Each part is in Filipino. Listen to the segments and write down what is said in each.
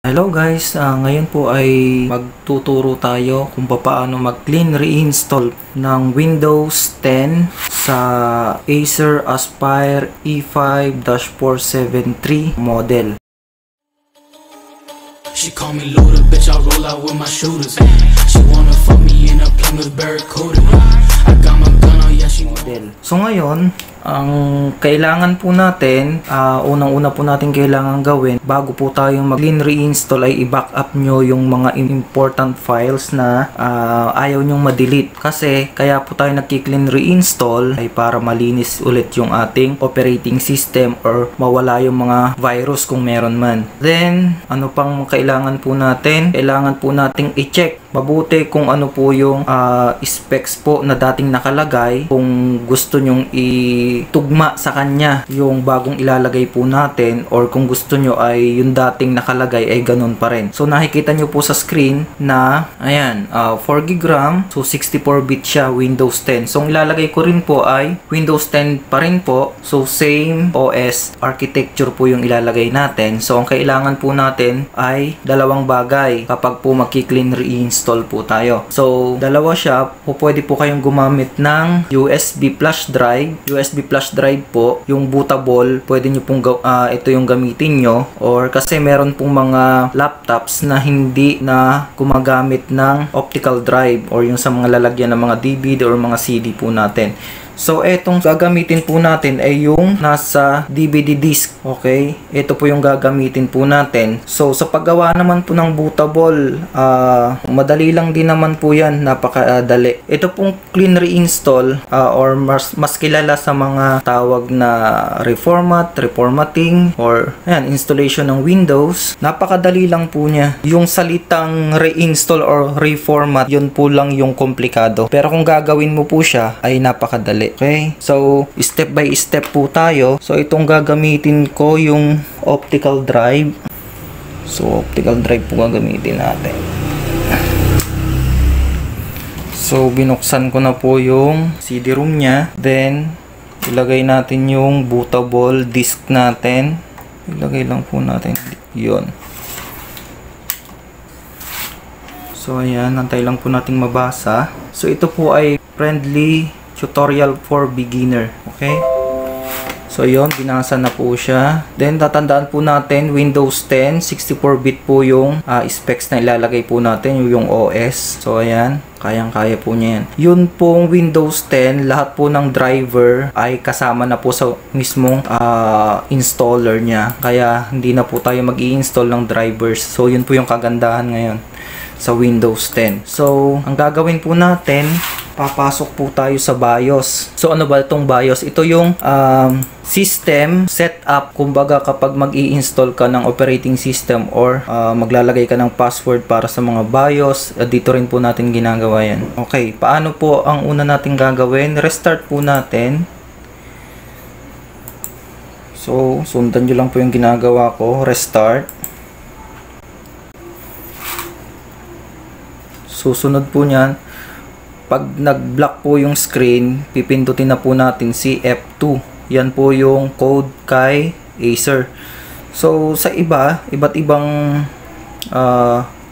Hello guys, ngayon po ay magtuturo tayo kung paano mag-clean reinstall ng Windows 10 sa Acer Aspire E5-473 model. She call me Luda, bitch, I roll out with my shooters. She wanna fuck me in a Plymouth Barracuda. I got my gun on, yeah, she Model. So ngayon, ang kailangan po natin, unang-una po natin kailangan gawin bago po tayo mag-clean reinstall ay i-backup nyo yung mga important files na ayaw nyong ma-delete. Kasi kaya po tayo nag-clean reinstall ay para malinis ulit yung ating operating system or mawala yung mga virus kung meron man. Then, ano pang kailangan po natin? Kailangan po nating i-check mabuti kung ano po yung specs po na dating nakalagay, kung gusto nyong itugma sa kanya yung bagong ilalagay po natin, or kung gusto nyo ay yung dating nakalagay ay ganun pa rin. So nakikita nyo po sa screen na ayan, 4GB RAM, so 64-bit siya, Windows 10. So ang ilalagay ko rin po ay Windows 10 pa rin po, so same OS architecture po yung ilalagay natin. So ang kailangan po natin ay dalawang bagay kapag po magki-clean reinstall po tayo. So, dalawa siya. Pwede po kayong gumamit ng USB flash drive. USB flash drive po, yung bootable, pwede nyo pong ito yung gamitin nyo. Or kasi meron pong mga laptops na hindi na gumagamit ng optical drive or yung sa mga lalagyan ng mga DVD or mga CD po natin. So, etong gagamitin po natin ay yung nasa DVD disk. Okay? Ito po yung gagamitin po natin. So, sa paggawa naman po ng bootable, madali lang din naman po yan. Napakadali. Ito pong clean reinstall or mas kilala sa mga tawag na reformatting, or ayan, installation ng Windows. Napakadali lang po niya. Yung salitang reinstall or reformat, yun po lang yung komplikado. Pero kung gagawin mo po siya, ay napakadali. Okay, so step by step po tayo. So itong gagamitin ko yung optical drive. So optical drive po gagamitin natin. So binuksan ko na po yung CD-ROM nya. Then ilagay natin yung bootable disk natin. Ilagay lang po natin yun. So ayan, antay lang po nating mabasa. So ito po ay friendly tutorial for beginner. Okay? So yun, binasa na po siya. Then tatandaan po natin, Windows 10 64-bit po yung specs na ilalagay po natin, yung OS. So ayan, kayang-kaya po niya yan. Yun pong Windows 10, lahat po ng driver ay kasama na po sa mismong installer niya. Kaya hindi na po tayo mag-i-install ng drivers. So yun po yung kagandahan ngayon sa Windows 10. So ang gagawin po natin, papasok po tayo sa BIOS. So ano ba itong BIOS? Ito yung system setup. Kumbaga kapag mag-i-install ka ng operating system or maglalagay ka ng password para sa mga BIOS, dito rin po natin ginagawa yan. Okay, paano po ang una natin gagawin? Restart po natin. So sundan nyo lang po yung ginagawa ko. Restart. Susunod po niyan, pag nag-block po yung screen, pipindutin na po natin si F2. Yan po yung code kay Acer. So sa iba't ibang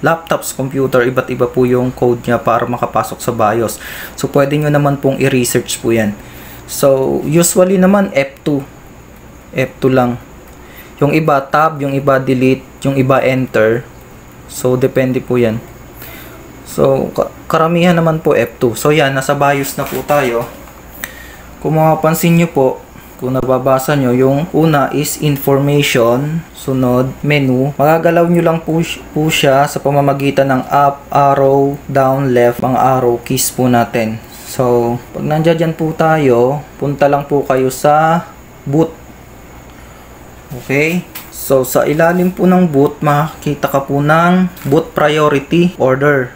laptops, computer, iba't iba po yung code niya para makapasok sa BIOS. So pwede nyo naman pong i-research po yan. So usually naman F2 lang. Yung iba tab, yung iba delete, yung iba enter. So depende po yan. So, karamihan naman po F2. So, yan. Nasa BIOS na po tayo. Kung mapapansin nyo po, kung nababasa nyo, yung una is information. Sunod, menu. Magagalaw nyo lang po siya sa pamamagitan ng up, arrow, down, left, mga arrow keys po natin. So, pag nandiyan po tayo, punta lang po kayo sa boot. Okay? So, sa ilalim po ng boot, makikita ka po ng boot priority order.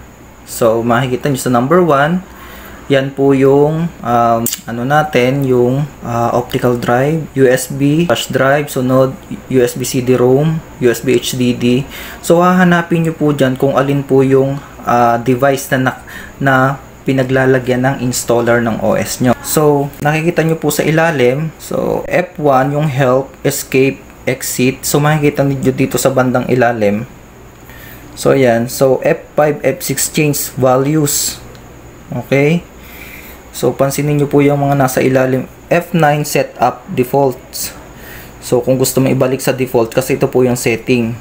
So, makikita nyo sa number 1, yan po yung ano natin, yung optical drive, USB flash drive, sunod USB CD-ROM, USB HDD. So, hahanapin nyo po dyan kung alin po yung device na pinaglalagyan ng installer ng OS nyo. So, nakikita nyo po sa ilalim. So, F1 yung help, escape, exit. So, makikita nyo dito sa bandang ilalim. So ayan, so F5, F6 change values. Okay, so pansinin nyo po yung mga nasa ilalim. F9 setup defaults. So kung gusto mo ibalik sa default, kasi ito po yung setting.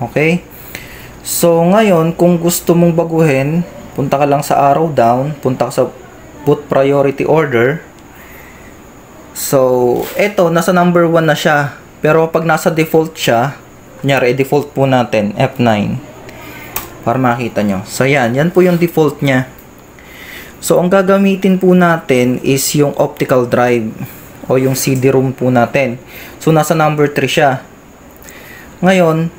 Okay, so ngayon kung gusto mong baguhin, punta ka lang sa arrow down, punta ka sa boot priority order. So ito nasa number 1 na siya, pero pag nasa default siya, kunyari default po natin F9 para makita nyo. So yan po yung default nya. So ang gagamitin po natin is yung optical drive o yung CD-ROM po natin. So nasa number 3 siya. Ngayon,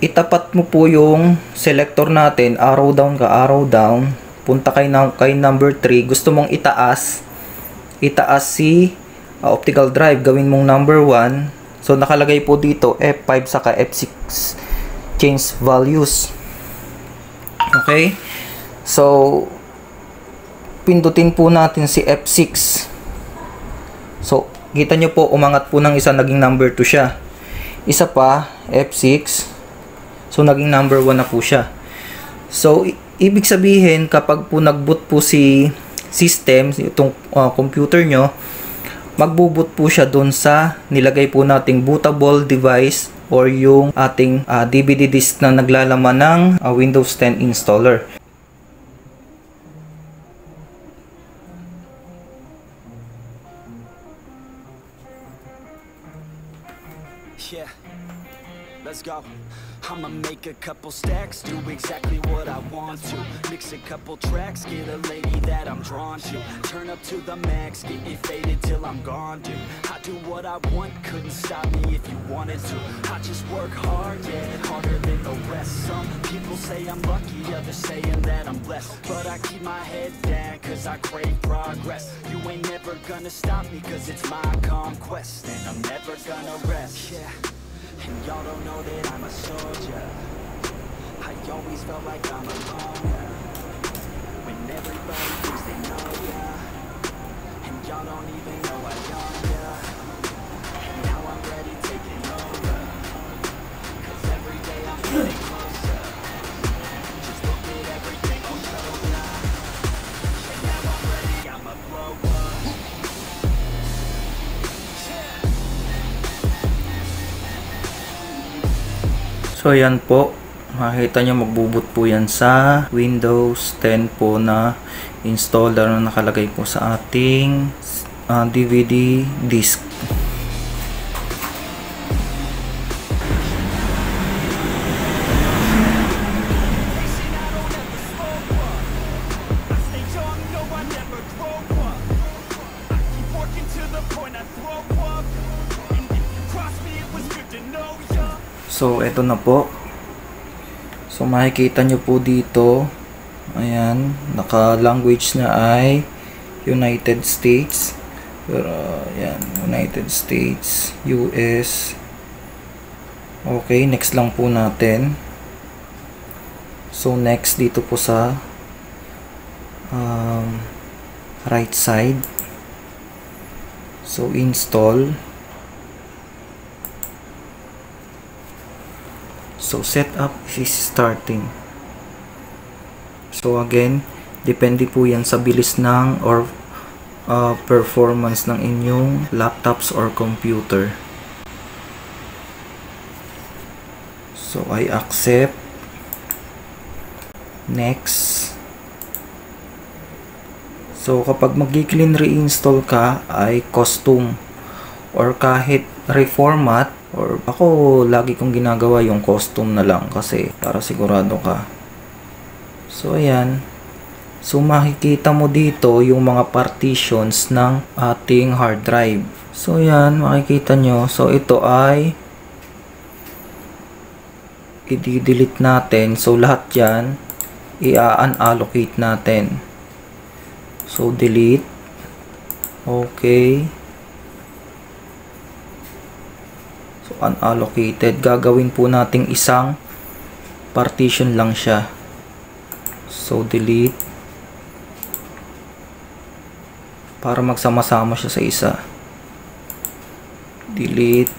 itapat mo po yung selector natin, arrow down, punta kay number 3. Gusto mong itaas si optical drive, gawin mong number 1. So nakalagay po dito F5 saka F6 change values. Okay, so pindutin po natin si F6. So kita nyo po, umangat po ng isa, naging number 2 siya. Isa pa, F6. So naging number 1 na po siya. So ibig sabihin, kapag po nag-boot po si system, itong computer nyo, magbo-boot po siya doon sa nilagay po nating bootable device or yung ating DVD disk na naglalaman ng Windows 10 installer. Yeah, let's go. I'ma make a couple stacks, do exactly what I want to. Mix a couple tracks, get a lady that I'm drawn to. Turn up to the max, get me faded till I'm gone, dude. I do what I want, couldn't stop me if you wanted to. I just work hard, yeah, harder than the rest. Some people say I'm lucky, others saying that I'm blessed. But I keep my head down, cause I crave progress. You ain't never gonna stop me, cause it's my conquest. And I'm never gonna rest, yeah. And y'all don't know that I'm a soldier. I always felt like I'm alone, yeah. When everybody thinks they know ya, and y'all don't even know I own ya. And now I'm ready taking over, cause every day I'm getting closer. Just look at everything I'll show ya. And now I'm ready, I'ma blow up. So yan po, makikita nyo magbubut po yan sa Windows 10 po na installer na nakalagay po sa ating DVD disk. So eto na po. So makikita nyo po dito, ayan, naka language na ay United States. Pero ayan, United States, US. Okay, next lang po natin. So next dito po sa right side. So install. So setup is starting. So again, depende po yan sa bilis ng or performance ng inyong laptops or computer. So I accept. Next. So kapag mag-clean reinstall ka ay custom or kahit reformat, or ako lagi kong ginagawa yung custom na lang kasi para sigurado ka. So ayan. So makikita mo dito yung mga partitions ng ating hard drive. So ayan, makikita nyo. So ito ay i-delete natin. So lahat yan i-unallocate natin. So delete. Okay. So unallocated, gagawin po nating isang partition lang siya. So delete para magsama-sama siya sa isa. Delete.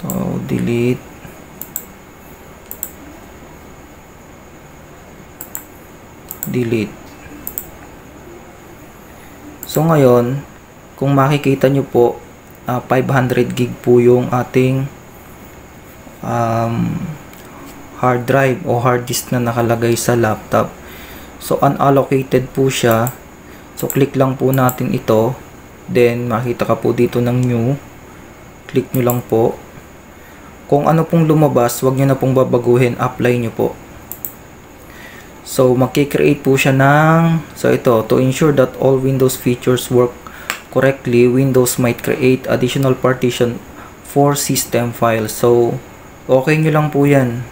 So delete. Delete. So ngayon, kung makikita nyo po, 500 gig po yung ating hard drive o hard disk na nakalagay sa laptop. So unallocated po siya. So click lang po natin ito. Then makita ka po dito ng new. Click nyo lang po. Kung ano pong lumabas, wag nyo na pong babaguhin, apply nyo po. So magki-create po siya ng, so ito, to ensure that all Windows features work correctly, Windows might create additional partition for system files. So okay nyo lang po yan.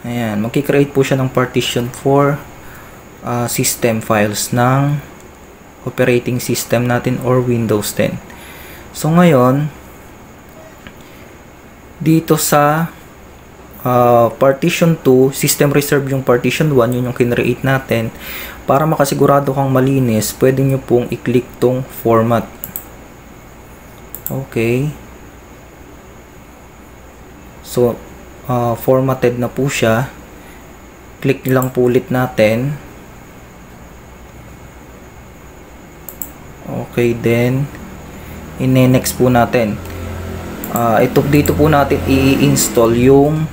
Ayan, magki-create po siya ng partition for system files ng operating system natin or Windows 10. So ngayon, dito sa partition 2, system reserve yung partition 1, yun yung kinreate natin. Para makasigurado kang malinis, pwede nyo pong i-click tong format. Okay. So, formatted na po siya. Click lang po ulit natin. Okay, then i-next po natin. Dito po natin i-install yung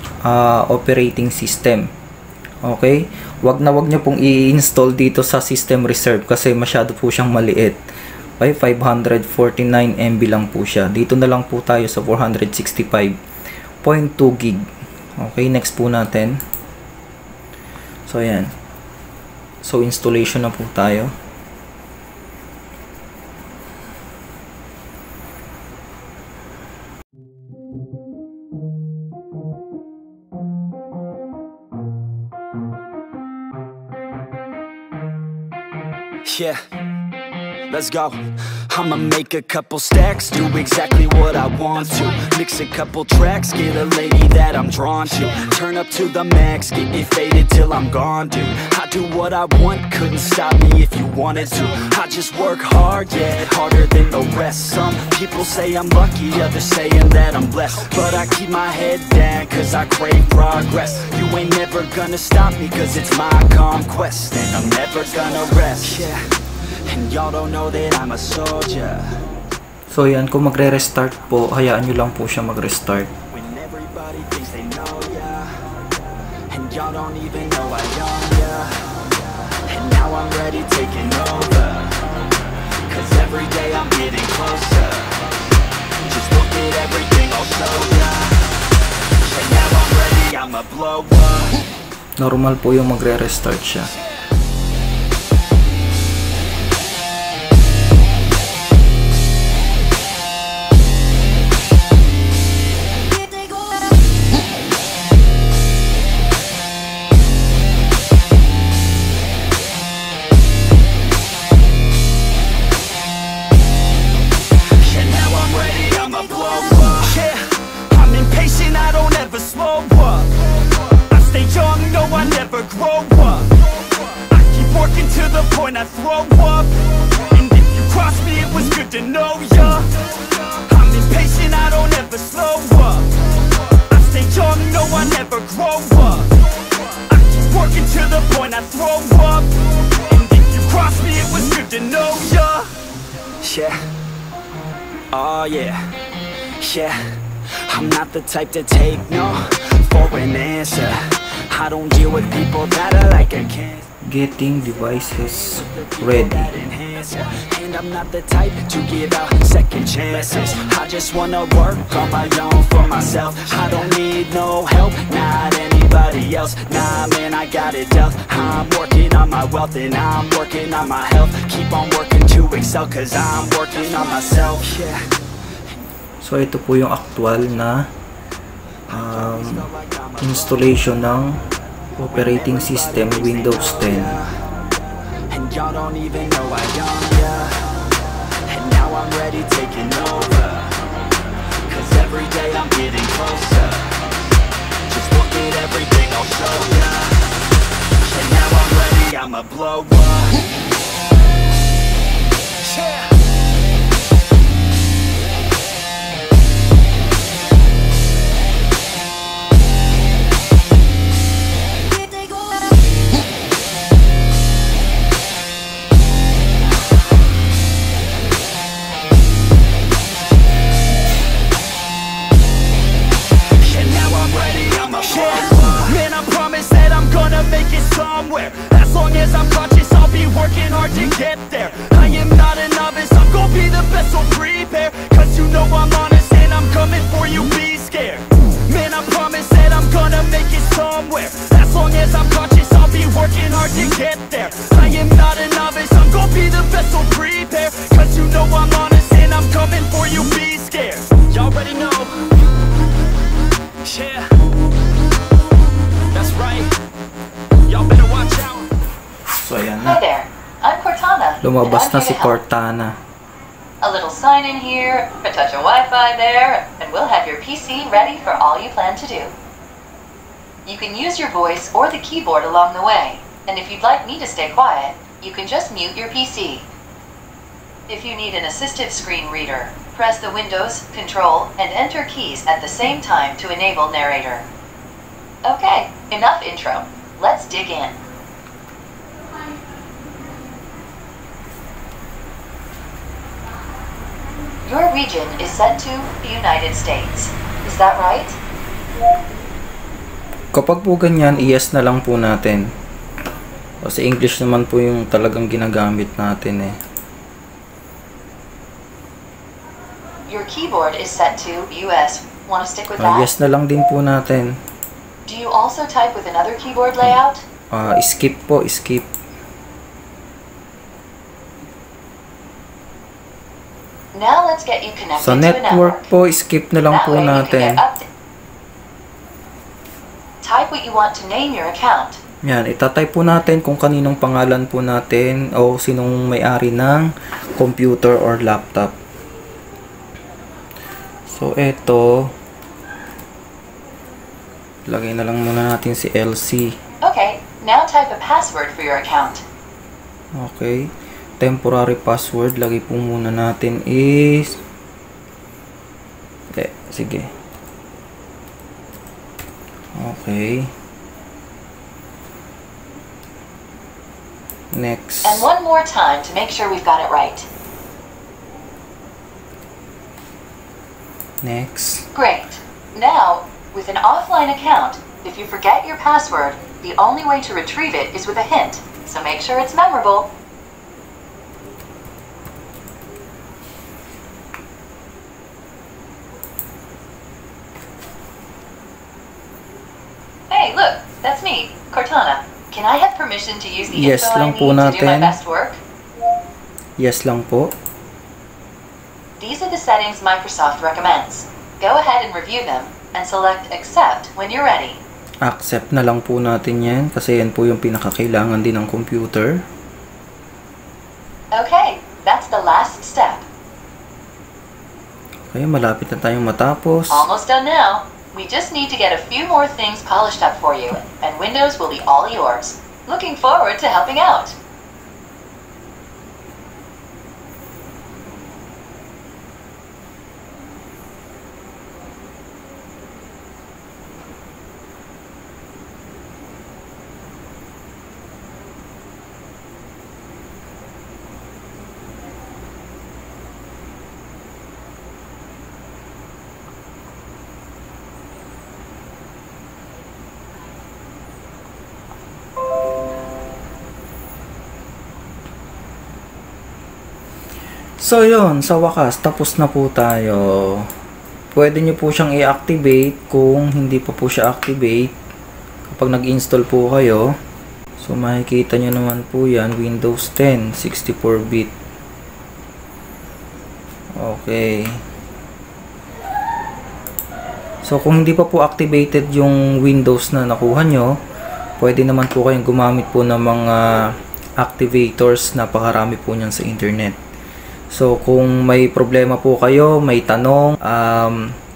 operating system. Okay? Wag nyo pong i-install dito sa system reserve kasi masyado po siyang maliit. Okay? 549 MB lang po siya. Dito na lang po tayo sa 465.2 gig. Okay? Next po natin. So, ayan. So, installation na po tayo. Yeah, let's go. I'ma make a couple stacks, do exactly what I want to. Mix a couple tracks, get a lady that I'm drawn to. Turn up to the max, get it faded till I'm gone, dude. I do what I want, couldn't stop me if you wanted to. I just work hard, yeah, harder than the rest. Some people say I'm lucky, others saying that I'm blessed. But I keep my head down, cause I crave progress. You ain't never gonna stop me, cause it's my conquest. And I'm never gonna rest, yeah. And y'all don't know that I'm a soldier. So yan, kung magre-restart po, hayaan nyo lang po siya mag-restart. When everybody thinks they know ya, and y'all don't even know I own ya. And now I'm ready taking over, cause every day I'm getting closer. Just look at everything I'll show ya. And now I'm ready, I'ma blow up. Normal po yung magre-restart siya. I throw up, and if you cross me, it was good to know ya. I'm impatient, I don't ever slow up. I stay young, no, I never grow up. I keep working to the point I throw up, and if you cross me, it was good to know ya. Yeah, oh yeah, yeah. I'm not the type to take no for an answer. I don't deal with people that are like a cancer. Getting devices ready. And I'm not the type to give out second chances. I just wanna work on my own for myself. I don't need no help, not anybody else. Nah man, I got it dealt. I'm working on my wealth and I'm working on my health. Keep on working to excel, cause I'm working on myself. Yeah. So ito po yung actual na installation ng operating system Windows 10. And y'all don't even know I own ya. And now I'm ready taking over, cause every day I'm getting closer. Just look at everything I'll show ya. And now I'm ready, I'ma blow up. Yeah. somewhere. As long as I'm conscious, I'll be working hard to get there. I am not a novice, I'm gonna be the best, so prepare. Cause you know I'm honest and I'm coming for you, be scared. Y'all already know. Yeah, that's right. Y'all better watch out. So ayan Hi na. there, I'm Cortana. Lumabas and I'm na si here to help. Cortana. A little sign in here, a touch of Wi-Fi there, and we'll have your PC ready for all you plan to do. You can use your voice or the keyboard along the way, and if you'd like me to stay quiet, you can just mute your PC. If you need an assistive screen reader, press the Windows, Control, and Enter keys at the same time to enable narrator. Okay, enough intro. Let's dig in. Your region is set to the United States. Is that right? Kapag po ganyan, yes na lang po natin. Kasi English naman po yung talagang ginagamit natin eh. Your keyboard is set to US. Want to stick with that? Yes na lang din po natin. Do you also type with another keyboard layout? Skip po, skip. Now let's get you connected Sa to a network. network po, skip na lang That po way you can natin. get updates. Type what you want to name your account. Yan, itatype po natin kung kaninong pangalan po natin o sinong may-ari ng computer or laptop. So, eto. Lagay na lang muna natin si LC. Okay, now type a password for your account. Okay. Temporary password. Lagay po muna natin is... sige. Okay. Next. And one more time to make sure we've got it right. Next. Great. Now, with an offline account, if you forget your password, the only way to retrieve it is with a hint. So make sure it's memorable. Hey, look, that's me, Cortana. Can I have permission to use the Yes info I lang need po to do my natin. best work? Yes lang po. These are the settings Microsoft recommends. Go ahead and review them and select Accept when you're ready. Accept na lang po natin yan kasi yan po yung pinakakailangan din ng computer. Okay, that's the last step. Okay, malapit na tayong matapos. Almost done now. We just need to get a few more things polished up for you, and Windows will be all yours. Looking forward to helping out. So yun, sa wakas, tapos na po tayo. Pwede nyo po siyang i-activate kung hindi pa po siya activate. Kapag nag-install po kayo. So makikita nyo naman po yan, Windows 10, 64-bit. Okay. So kung hindi pa po activated yung Windows na nakuha nyo, pwede naman po kayong gumamit po ng mga activators. Napakarami po niyan sa internet. So kung may problema po kayo, may tanong,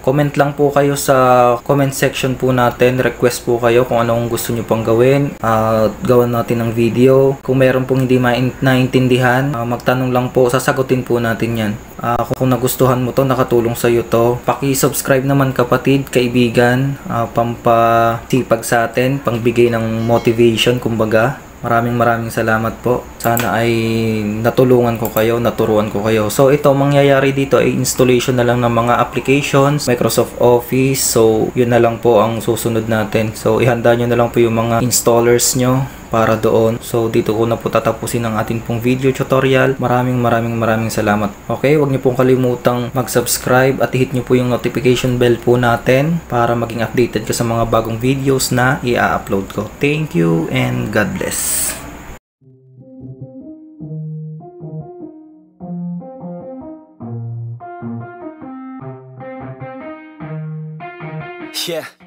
comment lang po kayo sa comment section po natin. Request po kayo kung anong gusto nyo pang gawin. Gawan natin ng video. Kung meron pong hindi naintindihan, magtanong lang po, sasagutin po natin yan. Kung nagustuhan mo to, nakatulong sa'yo to, paki-subscribe naman kapatid, kaibigan, pampasipag sa atin, pangbigay ng motivation kumbaga. Maraming salamat po. Sana ay natulungan ko kayo, naturuan ko kayo. So ito, mangyayari dito ay installation na lang ng mga applications, Microsoft Office. So yun na lang po ang susunod natin. So ihanda nyo na lang po yung mga installers nyo para doon. So dito ko na po tatapusin ang ating pong video tutorial. Maraming salamat. Okay, huwag niyo pong kalimutang mag-subscribe at hit niyo po yung notification bell po natin para maging updated ka sa mga bagong videos na i-upload ko. Thank you and God bless. Yeah.